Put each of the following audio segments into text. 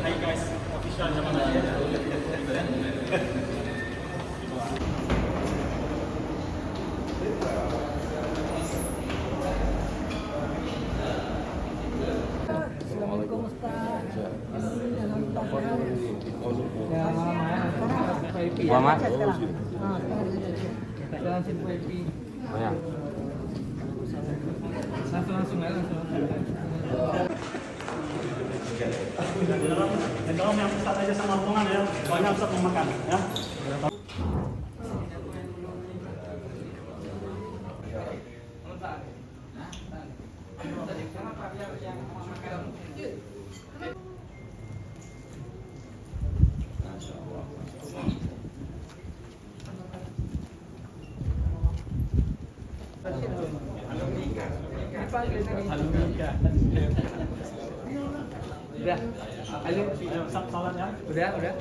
Hai guys, official zaman aja. Assalamualaikum Ustaz. Dalam tahanan. Gua Mak. Banyak. Langsung aja langsung. Dan tolong yang Ustaz aja sama rombongan ya, soalnya Ustaz mau makan ya. Udah, ayo Salat ya. udah.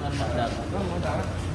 Assalamualaikum.